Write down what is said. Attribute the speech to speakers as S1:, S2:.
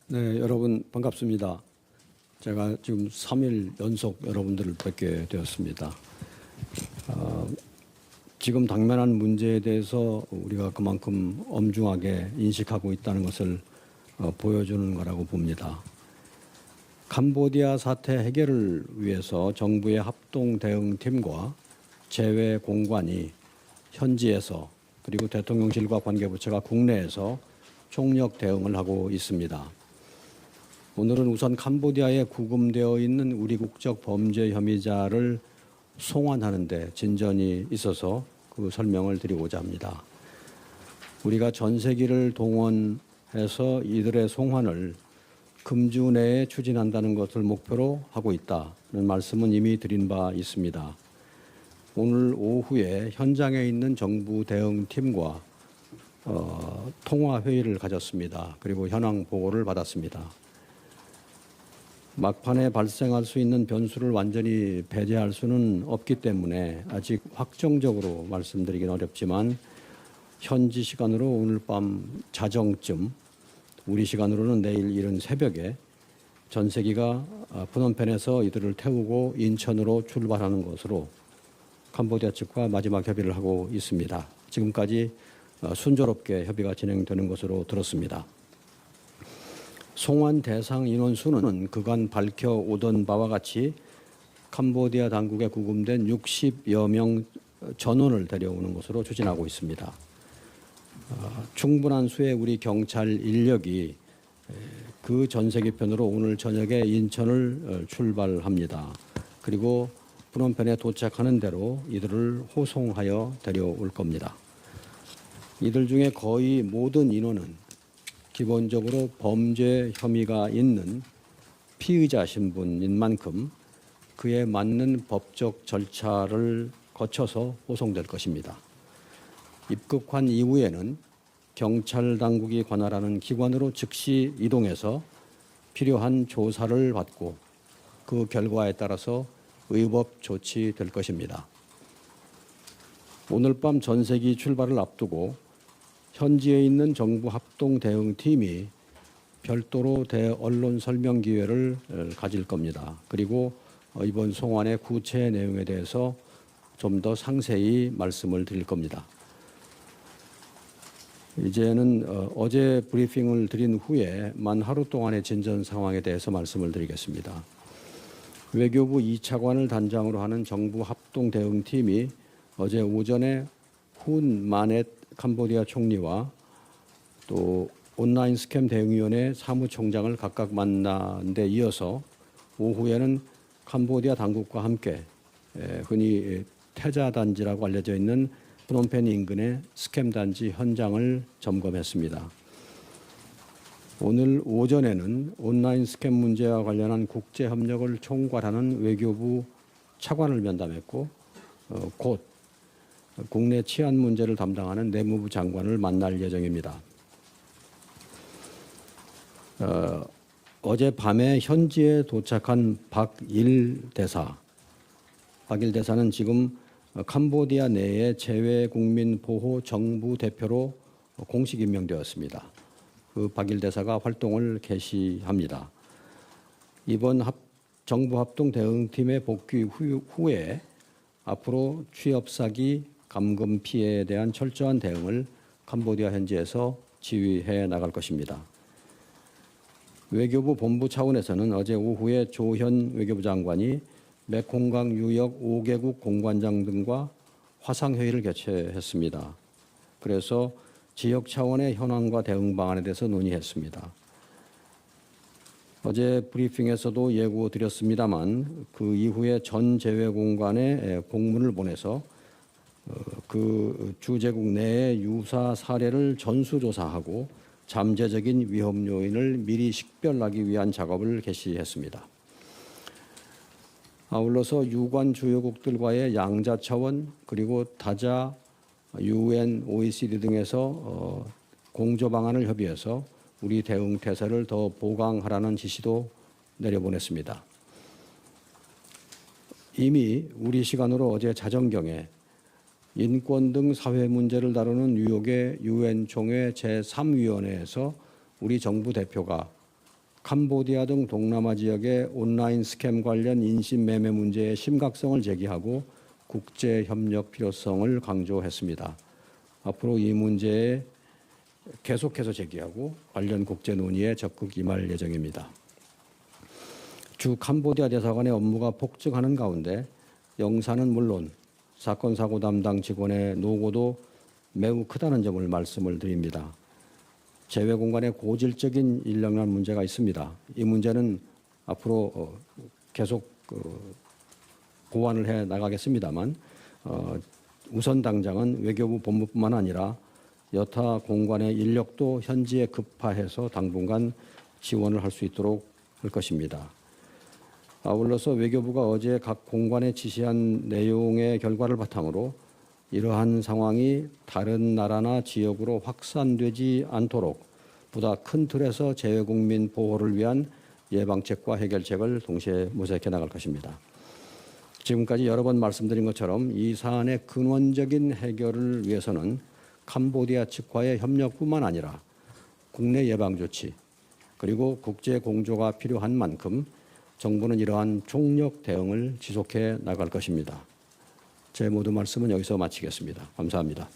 S1: 네, 여러분 반갑습니다. 제가 지금 3일 연속 여러분들을 뵙게 되었습니다. 지금 당면한 문제에 대해서 우리가 그만큼 엄중하게 인식하고 있다는 것을 보여주는 거라고 봅니다. 캄보디아 사태 해결을 위해서 정부의 합동 대응팀과 재외 공관이 현지에서 그리고 대통령실과 관계부처가 국내에서 총력 대응을 하고 있습니다. 오늘은 우선 캄보디아에 구금되어 있는 우리 국적 범죄 혐의자를 송환하는 데 진전이 있어서 그 설명을 드리고자 합니다. 우리가 전세기를 동원해서 이들의 송환을 금주 내에 추진한다는 것을 목표로 하고 있다는 말씀은 이미 드린 바 있습니다. 오늘 오후에 현장에 있는 정부 대응팀과 통화 회의를 가졌습니다. 그리고 현황 보고를 받았습니다. 막판에 발생할 수 있는 변수를 완전히 배제할 수는 없기 때문에 아직 확정적으로 말씀드리긴 어렵지만 현지 시간으로 오늘 밤 자정쯤, 우리 시간으로는 내일 이른 새벽에 전세기가 프놈펜에서 이들을 태우고 인천으로 출발하는 것으로 캄보디아 측과 마지막 협의를 하고 있습니다. 지금까지 순조롭게 협의가 진행되는 것으로 들었습니다. 송환 대상 인원수는 그간 밝혀오던 바와 같이 캄보디아 당국에 구금된 60여 명 전원을 데려오는 것으로 추진하고 있습니다. 충분한 수의 우리 경찰 인력이 그 전세기편으로 오늘 저녁에 인천을 출발합니다. 그리고 프놈펜에 도착하는 대로 이들을 호송하여 데려올 겁니다. 이들 중에 거의 모든 인원은 기본적으로 범죄 혐의가 있는 피의자 신분인 만큼 그에 맞는 법적 절차를 거쳐서 호송될 것입니다. 입국한 이후에는 경찰 당국이 관할하는 기관으로 즉시 이동해서 필요한 조사를 받고 그 결과에 따라서 의법 조치될 것입니다. 오늘 밤 전세기 출발을 앞두고 현지에 있는 정부 합동 대응팀이 별도로 대언론 설명 기회를 가질 겁니다. 그리고 이번 송환의 구체 내용에 대해서 좀 더 상세히 말씀을 드릴 겁니다. 이제는 어제 브리핑을 드린 후에 만 하루 동안의 진전 상황에 대해서 말씀을 드리겠습니다. 외교부 2차관을 단장으로 하는 정부 합동 대응팀이 어제 오전에 훈 마넷 캄보디아 총리와 또 온라인 스캠 대응위원회 사무총장을 각각 만난 데 이어서 오후에는 캄보디아 당국과 함께 흔히 태자단지라고 알려져 있는 프놈펜 인근의 스캠 단지 현장을 점검했습니다. 오늘 오전에는 온라인 스캠 문제와 관련한 국제협력을 총괄하는 외교부 차관을 면담했고 곧 국내 치안 문제를 담당하는 내무부 장관을 만날 예정입니다. 어젯밤에 현지에 도착한 박일 대사는 지금 캄보디아 내의 재외국민보호 정부 대표로 공식 임명되었습니다. 그 박일 대사가 활동을 개시합니다. 이번 정부 합동 대응팀의 복귀 후에 앞으로 취업 사기, 감금 피해에 대한 철저한 대응을 캄보디아 현지에서 지휘해 나갈 것입니다. 외교부 본부 차원에서는 어제 오후에 조현 외교부 장관이 메콩강 유역 5개국 공관장 등과 화상회의를 개최했습니다. 그래서 지역 차원의 현황과 대응 방안에 대해서 논의했습니다. 어제 브리핑에서도 예고드렸습니다만 그 이후에 전 재외공관에 공문을 보내서 그 주재국 내의 유사 사례를 전수조사하고 잠재적인 위험 요인을 미리 식별하기 위한 작업을 개시했습니다. 아울러서 유관 주요국들과의 양자 차원 그리고 다자, UN, OECD 등에서 공조 방안을 협의해서 우리 대응 태세를 더 보강하라는 지시도 내려보냈습니다. 이미 우리 시간으로 어제 자정경에 인권 등 사회 문제를 다루는 뉴욕의 UN 총회 제3위원회에서 우리 정부 대표가 캄보디아 등 동남아 지역의 온라인 스캠 관련 인신매매 문제의 심각성을 제기하고 국제 협력 필요성을 강조했습니다. 앞으로 이 문제에 계속해서 제기하고 관련 국제 논의에 적극 임할 예정입니다. 주 캄보디아 대사관의 업무가 폭증하는 가운데 영사는 물론 사건 사고 담당 직원의 노고도 매우 크다는 점을 말씀을 드립니다. 재외 공간에 고질적인 인력난 문제가 있습니다. 이 문제는 앞으로 계속 보완을 해 나가겠습니다만 우선 당장은 외교부 본부뿐만 아니라 여타 공관의 인력도 현지에 급파해서 당분간 지원을 할 수 있도록 할 것입니다. 아울러서 외교부가 어제 각 공관에 지시한 내용의 결과를 바탕으로 이러한 상황이 다른 나라나 지역으로 확산되지 않도록 보다 큰 틀에서 재외국민 보호를 위한 예방책과 해결책을 동시에 모색해 나갈 것입니다. 지금까지 여러 번 말씀드린 것처럼 이 사안의 근원적인 해결을 위해서는 캄보디아 측과의 협력뿐만 아니라 국내 예방 조치 그리고 국제 공조가 필요한 만큼 정부는 이러한 총력 대응을 지속해 나갈 것입니다. 제 모든 말씀은 여기서 마치겠습니다. 감사합니다.